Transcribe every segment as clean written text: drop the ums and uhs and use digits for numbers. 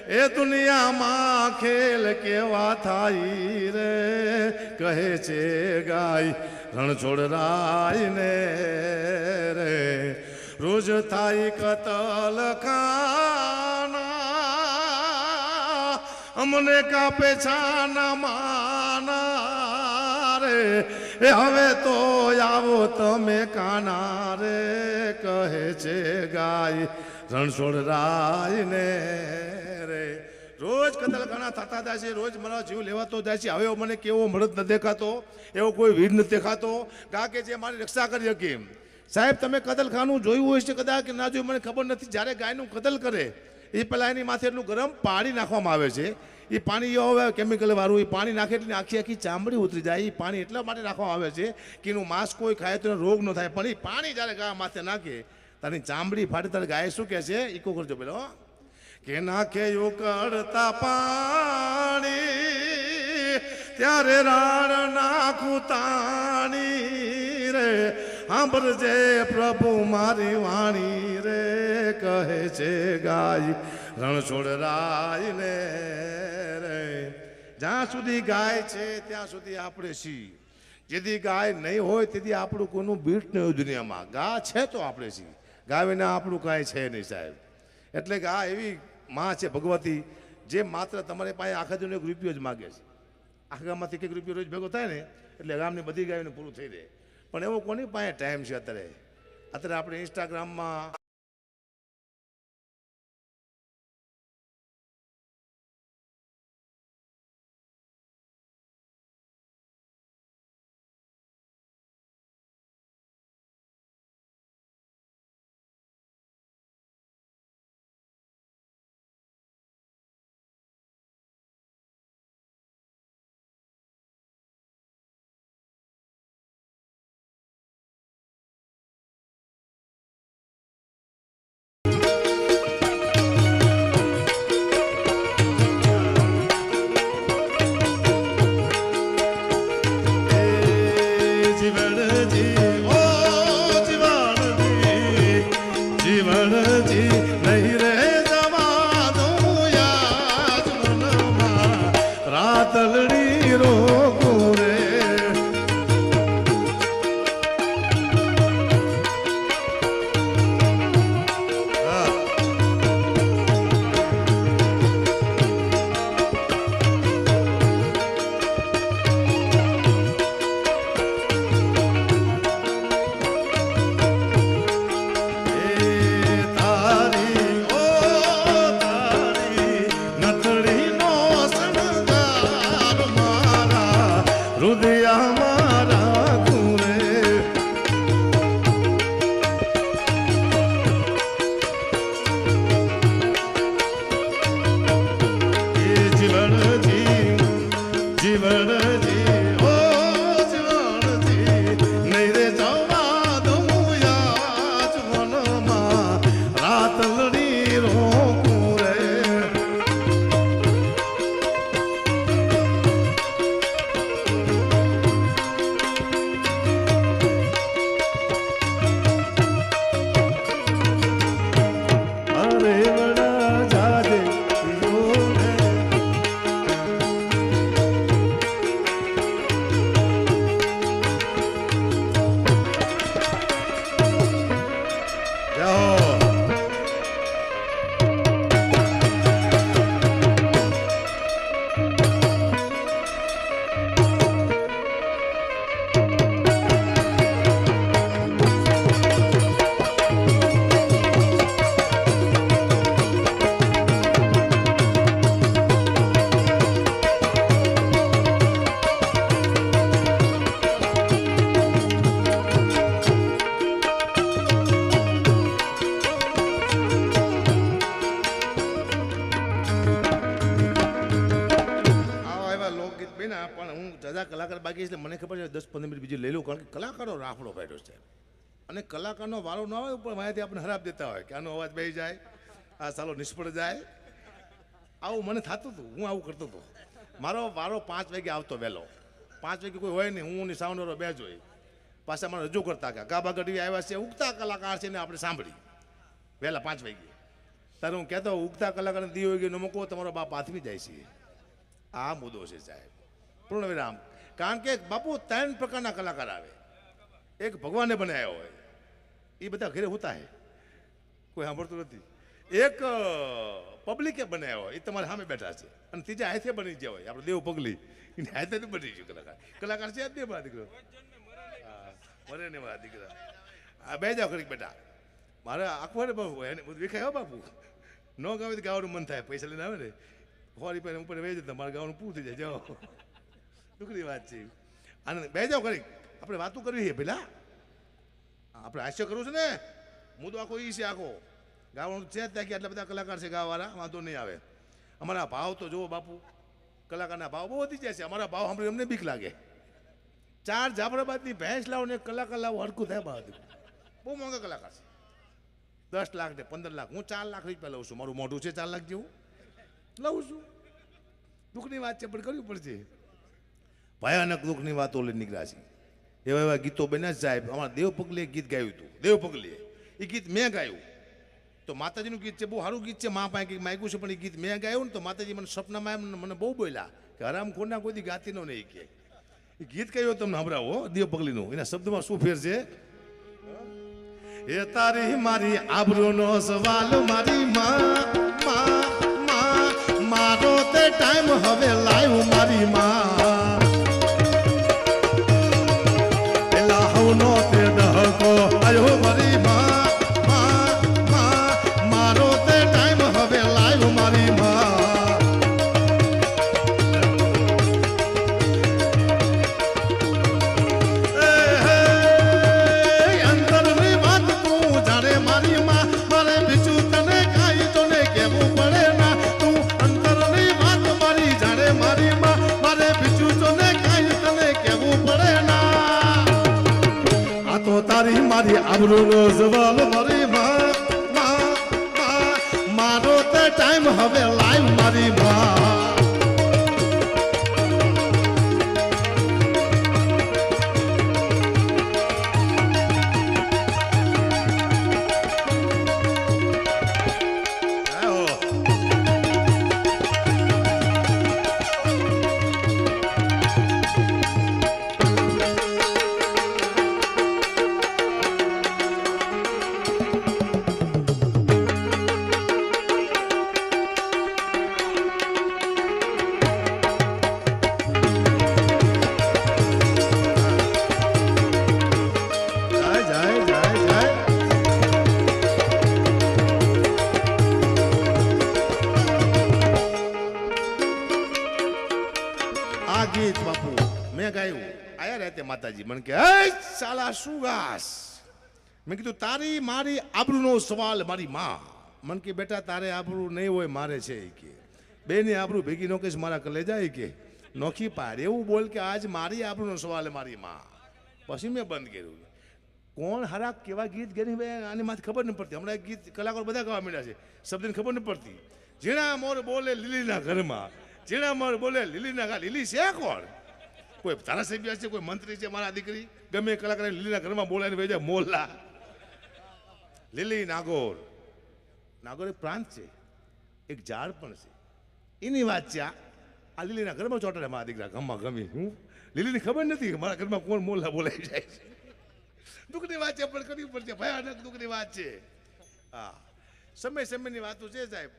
એ દુનિયામાં ખેલ કેવા થાય રે કહે છે ગાય રણછોડરાય ને રે રોજ થાય કતલ ખાના અમને કાપે છાના માના રે એ હવે તો આવો તમે કાના રે કહે છે ગાય રણછોડરાય ને રે રોજ કતલખાના થતા જાય છે રોજ મારો જીવ લેવાતો જાય છે હવે મને કેવો મળદ ન દેખાતો એવો કોઈ વીર નથી દેખાતો ગા કે જે મારી રક્ષા કરી શકે સાહેબ તમે કતલખાનું જોયું હોય છે કદાચ કે ના જોયું મને ખબર નથી જ્યારે ગાયનું કતલ કરે એ પહેલાં એની માથે એટલું ગરમ પાણી નાખવામાં આવે છે એ પાણી હવે કેમિકલ વાળું એ પાણી નાખે એટલે આખી આખી ચામડી ઉતરી જાય એ પાણી એટલા માટે નાખવામાં આવે છે કે એનું માંસ કોઈ ખાય તો રોગ ન થાય પણ એ પાણી જ્યારે ગા માથે નાખે તારી ચામડી ફાટે તારે ગાય શું કહે છે ઈકો કરજો પેલો કે નાખે ઉકળતા પાણી ત્યારે રાણ નાખું તાણી રે સાંભળજે પ્રભુ મારી વાણી રે કહે છે ગાય રણછોડરાય ને રે જ્યાં સુધી ગાય છે ત્યાં સુધી આપણે છીએ જેથી ગાય નહીં હોય તેથી આપણું કોઈનું બીટ નહીં હોય દુનિયામાં ગા છે તો આપણે છીએ ગાય વિના આપણું કાંઈ છે નહીં સાહેબ એટલે કે આ એવી માં છે ભગવતી જે માત્ર તમારી પાસે આખા દિનનો 1 રૂપિયો જ માગે છે આખા ગામમાંથી 1 રૂપિયો રોજ ભેગો થાય ને એટલે ગામની બધી ગાયોને પૂરું થઈ જાય પણ એવો કોની પાસે ટાઈમ છે અત્યારે આપણે ઇન્સ્ટાગ્રામમાં કલાકાર બાકી એટલે મને ખબર છે 10-15 મિનિટ બીજી લઈ લઉં કારણ કે કલાકારો રાફડો ફાટ્યો છે અને કલાકારનો વારો ન આવે ઉપર માહિતી આપણે હરાબ દેતા હોય કે આનો અવાજ બેસી જાય આ સાલો નિષ્ફળ જાય આવું મને થતું હતું હું આવું કરતો હતો મારો વારો 5 વાગે આવતો વહેલો 5 વાગે કોઈ હોય નહીં હું સાઉન્ડરો બે જોઈ પાછા મને રજૂ કરતા કે ગાબા ગઢવી આવ્યા છે ઉગતા કલાકાર છે ને આપણે સાંભળી વહેલા 5 વાગે તારે હું કહેતો ઉગતા કલાકારને દી હોય ગયો મૂકો તમારો બાપ હાથમી જાય છે. આ મુદ્દો છે સાહેબ. પૂર્ણ વિરામ. કારણ કે બાપુ 3 પ્રકારના કલાકાર આવે. એક ભગવાને બનાવ્યા હોય, એ બધા ઘરે હોતા હે, કોઈ સાંભળતું નથી. એક પબ્લિકે બનાવ્યા હોય, એ તમારા સામે બેઠા છે. અને ત્રીજા હાથે બની ગયા હોય, આપણે દેવ પગલી એને હાથે બની ગયું કલાકાર. કલાકાર છે જ નહીં મારા દીકરો, મરે ને મારા દીકરા. આ બે જાવ કરી બેટા, મારે આખું ને બાપુ એને બધું વિખાય બાપુ. ન ગાવે તો ગાવાનું મન થાય, પૈસા લઈને આવે ને હોરી પર ઉપર વેચ જતા મારે ગાવાનું પૂરું થઈ જાય. જાઓ, દુઃખની વાત છે. અને બે જાવ કરી આપણે વાતો કરવી છે પેલા, આપણે હાસ્ય કરવું છે ને. મુદ્દો આખો એ છે, આખો ગાવાનું છે જ ત્યાં કે આટલા બધા કલાકાર છે ગાવાવાળા, વાંધો નહીં આવે. અમારા ભાવ તો જુઓ બાપુ, કલાકારના ભાવ બહુ વધી જાય છે. અમારા ભાવ સાંભળી અમને બીક લાગે. 4 જાફરાબાદની ભેંસ લાવો ને કલાકાર લાવો હરકું થાય. બાદ બહુ મોંઘા કલાકાર છે. 10 લાખ ને 15 લાખ. હું 4 લાખ રૂપિયા લઉં છું. મારું મોઢું છે 4 લાખ જેવું લઉં છું. દુઃખની વાત છે પણ કરવી પડશે. ભયાનક દુઃખની વાતો લઈને નીકળ્યા છે. એવા એવા ગીતો બન્યા સાહેબ. અમારા દેવ પગલીએ ગીત ગાયું હતું. દેવ પગલીએ એ ગીત મેં ગાયું. તો માતાજીનું ગીત છે, બહુ સારું ગીત છે. મા પાસે કંઈક માગ્યું છે પણ એ ગીત મેં ગાયું ને તો માતાજી મને સપનામાં મને બહુ બોલ્યા કે હરામ ખોરના કોઈ દી ગાતી નો નહીં. કે એ ગીત કયું તમને સંભળાવો દેવ પગલીનું. એના શબ્દમાં શું ફેર છે? એ તારી મારી આબરૂનો સવાલ મારી મારો તે ટાઈમ હવે લાવ્યો મારી એલા હવનો તે દહકો આયો મારી મારો તે ટાઈમ હવે લાવ્યો મારી તારી મારી આબરૂનો સવાલ મારી મારો તે ટાઈમ હવે લાઈવ મારી ગીત બાપુ મેં ગાયું. આયા રહેતે માતાજી મને કે સાલા શું ગાસ? મેં કીધું તારી મારી આબરૂનો સવાલ મારી મને કે બેટા તારે આબરૂ નહીં હોય મારે છે કે બેની આબરૂ ભેગી નો કહીશ મારા કલેજા કે નોખી પાડ એવું બોલ કે આજ મારી આબરૂનો સવાલ મારી પછી મેં બંધ કર્યું. કોણ હારા કેવા ગીત ગણી ભાઈ આની માથે ખબર નહીં પડતી. હમણાં ગીત કલાકારો બધા ગાવા માંડ્યા છે, શબ્દને ખબર નહીં પડતી. ઝીણા મોર બોલે લીલીના ઘરમાં, ઝીણા મોર બોલે લીલીના ઘર. લીલી છે કોણ? કોઈ ધારાસભ્ય છે, કોઈ મંત્રી છે? મારા દીકરી ગમે કલાકાર લીલીના ઘરમાં બોલાવીને ભાઈ જાય મોલ્લા. લીલી નાગોર, નાગોર એક પ્રાંત છે, એક ઝાડ પણ છે. એની વાત છે. આ લીલીના ઘરમાં ચોટાડે મારા દીકરા ગમમાં ગમી. હું લીલીને ખબર નથી કે મારા ઘરમાં કોણ મોલ્લા બોલાવી જાય છે. દુઃખની વાત છે પણ કરવી પડશે. ભયાનક દુઃખની વાત છે. હા, સમયની વાતો છે સાહેબ.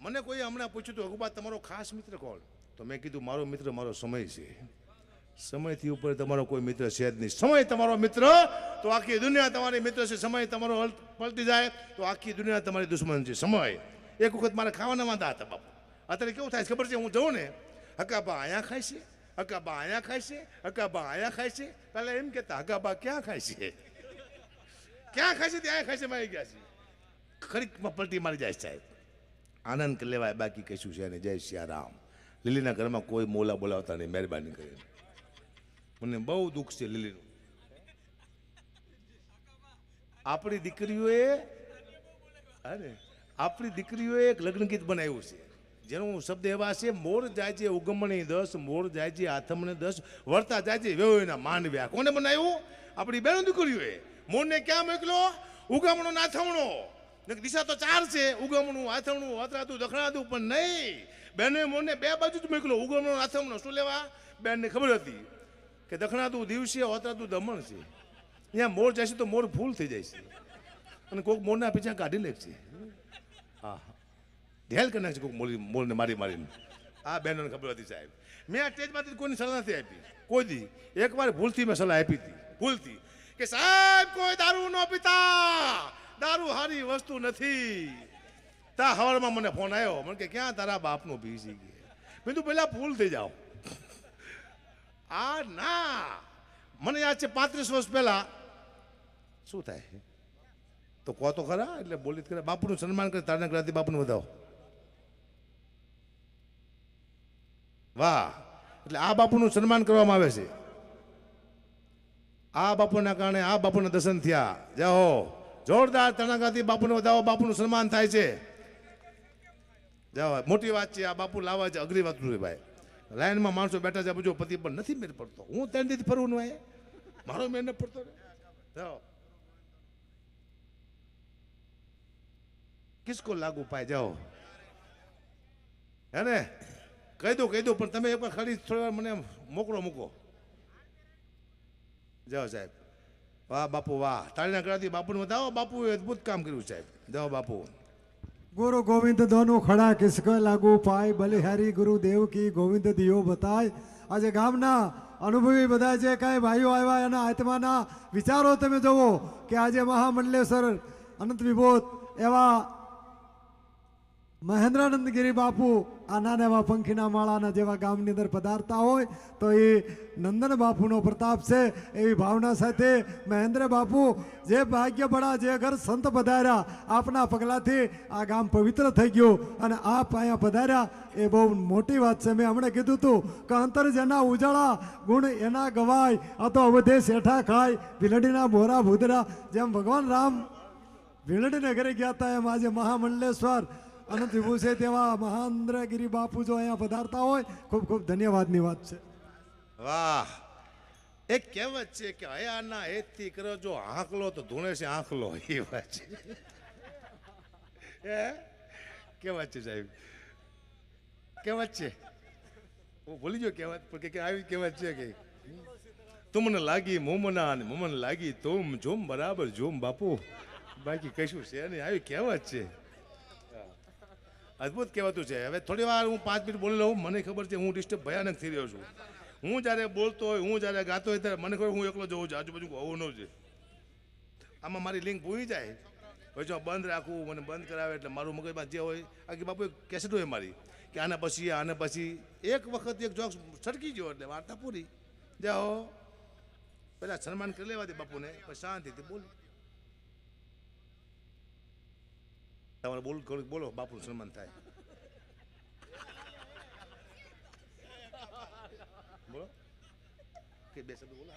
મને કોઈ હમણાં પૂછ્યું હતું અગુબા તમારો ખાસ મિત્ર કોણ? તો મેં કીધું મારો મિત્ર મારો સમય છે. સમયથી ઉપર તમારો કોઈ મિત્ર છે જ નહીં. સમય તમારો મિત્ર તો આખી દુનિયા તમારી મિત્ર છે. સમય તમારો પલટી જાય તો આખી દુનિયા તમારી દુશ્મન છે. સમય એક વખત મારે ખાવાના વાંધા હતા બાપુ. અત્યારે કેવું થાય ખબર છે? હું જઉં ને હકાબા અહીંયા ખાય છે, હકાબા અહીંયા ખાય છે, હકાબા અહીંયા ખાય છે. પહેલા એમ કહેતા હકાબા ક્યાં ખાય છે, ક્યાં ખાય છે? ત્યાં ખાય છે માં આવી ગયા છે. ખરીકમાં પલટી મારી જાય સાહેબ. આનંદ લેવાય બાકી કશું છે ને. જય સિયારામ. લીલીના ઘરમાં કોઈ મોલા બોલાવતા નહીં, મહેરબાની કરીને. મને બહુ દુઃખ છે લીલીનું. આપણી દીકરીઓએ એક લગ્ન ગીત બનાવ્યું છે જેનું શબ્દ એવા છે: મોર જાય છે ઉગમણી 10, મોર જાય છે આથમણે 10, વળતા જાય છે વેવના માંડવ્યા. કોને બનાવ્યું? આપણી બેનો દીકરીઓએ. મોરને ક્યાં મોકલો? ઉગમણો નાથમણો. દિશા તો 4 છે, ઉગમણું, આથમણું, હોતરાતું, દખણાતું, પણ નહીં. બેને મોને 2 બાજુ જ મોકલો. ઉગમણું, આથમણું શું લેવા? બેનને ખબર હતી કે દખણાતું દિવસે, હોતરાતું દમણ છે. અહીંયા મોર જાય છે તો મોર ફૂલ થઈ જાય છે, અને કોઈક મોરના પીછા કાઢી લે છે. હા, ઢેલ કરી નાખશે કોઈક મોરને મારીને. આ બહેનોને ખબર હતી સાહેબ. મેં આ સ્ટેજમાંથી કોઈની સલાહ નથી આપી, કોઈ દી. એકવાર ભૂલથી મેં સલાહ આપી હતી, ભૂલથી, કે સાહેબ કોઈ દારૂ ન પીતા, દારૂ સારી વસ્તુ નથી. તા હવારમાં મને ફોન આવ્યો, મને કે ક્યાં તારા બાપનું પી સી ગયા. મેં તું પહેલાં ફૂલ થઈ જાઓ. આ ના, મને યાદ છે 35 વર્ષ પહેલા શું થાય તો કહો તો ખરા. એટલે બોલી કરે, બાપુનું સન્માન કરે, તારના કરાતી બાપુનું વધાવો. વાહ. એટલે આ બાપુનું સન્માન કરવામાં આવે છે. આ બાપુના કારણે આ બાપુના દર્શન થયા. જાઓ, જોરદાર તણાગાથી બાપુને વધાવો, બાપુનું સન્માન થાય છે. જાઓ, મોટી વાત છે. આ બાપુ લાવવા છે, અઘરી વાત નથી ભાઈ. લાઈનમાં માણસો બેઠા છે, પૂછો પતિ પણ નથી મેળ પડતો. હું 3 દીથી ફરવું હોય, મારો મેળ ન પડતો. જાઓ, કિસકો લાગુ પાય. જાઓ, હે ને, કહી દઉં પણ તમે એકવાર ખાલી થોડી વાર મને મૂકો. જાઓ સાહેબ. વાહ બાપુ વાહ. તાળીના કરાથી બાપુને વધાવો. બાપુએ અદભુત કામ કર્યું સાહેબ. જાઓ બાપુ. गुरु गोविंद दोनों खड़ा किसको लागू पाए, बलिहारी गुरुदेव की गोविंद दियो बताय. આજે ગામના અનુભવી બધા જે કાંઈ ભાઈઓ આવ્યા એના આત્માના વિચારો તમે જોવો કે આજે મહામંડલેશ્વર અનંત વિભૂત એવા મહેન્દ્રાનંદગીરી બાપુ આ નાના એવા પંખીના માળાના જેવા ગામની અંદર પધારતા હોય તો એ નંદન બાપુનો પ્રતાપ છે. એવી ભાવના સાથે મહેન્દ્ર બાપુ જે ભાગ્ય બળા, જે ઘર સંત પધાર્યા, આપના પગલાથી આ ગામ પવિત્ર થઈ ગયું અને આપ અહીંયા પધાર્યા એ બહુ મોટી વાત છે. મેં હમણાં કીધું હતું કે અંતર જેના ઉજાળા, ગુણ એના ગવાય. આ તો અવધે શેઠા ખાય, ભીલડીના બોરા ભૂદરા. જેમ ભગવાન રામ ભીલડીને ઘરે ગયા હતા, એમ આજે મહામંડલેશ્વર અનંત વિભૂ છે તેવા મહેન્દ્રગીરી બાપુ જો અહીંયા પધારતા હોય, ખૂબ ખૂબ ધન્યવાદની વાત છે. વાહ. એક કહેવત છે કે હયાના હેતથી કરો જો આંકલો તો ધૂણે છે આંકલો. એ વાત છે. કહેવત છે સાહેબ, કહેવત છે. હું ભૂલી ગયો કહેવત, પણ કે આવી કહેવત છે કે તુમને લાગી મોમના અને મોમન લાગી તુમ જોમ બરાબર જોમ બાપુ. બાકી કશું છે નહીં, આવી કહેવત છે. અદભુત કહેવાતું છે. હવે થોડી વાર હું 5 મિનિટ બોલી લઉં. મને ખબર છે હું ડિસ્ટર્બ ભયાનક થઈ રહ્યો છું. હું જ્યારે બોલતો હોય, હું જ્યારે ગાતો હોય ત્યારે મને ખબર હું એકલો જવું છું, આજુબાજુ હોવું ન છે. આમાં મારી લિંક ભૂલી જાય, પછી જો બંધ રાખવું, મને બંધ કરાવે એટલે મારું મગજમાં જે હોય આખી બાપુ એક કેસેટ હોય મારી કે આના પછી એક વખત એક જોક છટકી ગયો એટલે વાર્તા પૂરી. જાઓ, પહેલાં સન્માન કરી લેવા દે બાપુને, પછી શાંતિથી બોલી. તમારે બોલો, બાપુનું સન્માન થાય. બોલો કે 2 શબ્દ બોલો.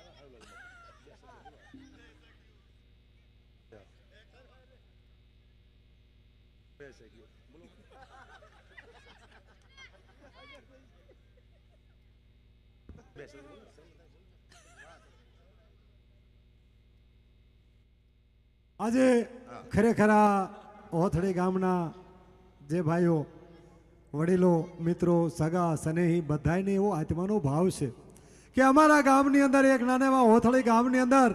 આજે ખરેખર ઓથડી ગામના જે ભાઈઓ, વડીલો, મિત્રો, સગા સનેહી બધાને એવો આત્માનો ભાવ છે કે અમારા ગામની અંદર, એક નાના એવા ઓથડી ગામની અંદર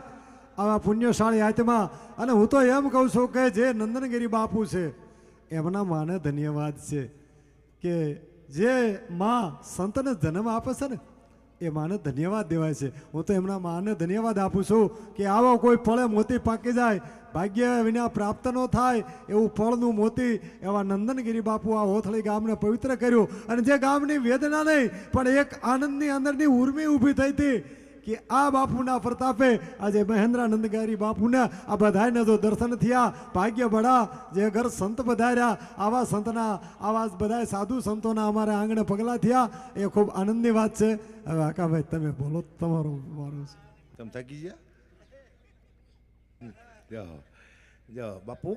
આવા પુણ્યશાળી આત્મા. અને હું તો એમ કહું છું કે જે નંદનગીરી બાપુ છે એમના માને ધન્યવાદ છે કે જે માં સંતને જન્મ આપે છે ને એ માને ધન્યવાદ દેવાય છે. હું તો એમના માને ધન્યવાદ આપું છું કે આવો કોઈ ફળે મોતી પાકી જાય, ભાગ્ય વિના પ્રાપ્ત ન થાય એવું ફળનું મોતી એવા નંદનગીરી બાપુ આ હોથળી ગામને પવિત્ર કર્યું. અને જે ગામની વેદના નહીં પણ એક આનંદની અંદરની ઉર્મી ઊભી થઈ હતી કે આ બાપુના પ્રતાપે આજે મહેન્દ્રાનંદગીરી બાપુને આ બધાને જો દર્શન થયા, ભાગ્ય બળા, જે ઘર સંત પધાર્યા, આવા સંતના, આવા બધા સાધુ સંતોના અમારા આંગણે પગલાં થયા, એ ખૂબ આનંદની વાત છે. હવે આકાભાઈ તમે બોલો, તમારું મારું છે. તમે થાકી ગયા? જાઓ બાપુ,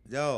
જાઓ.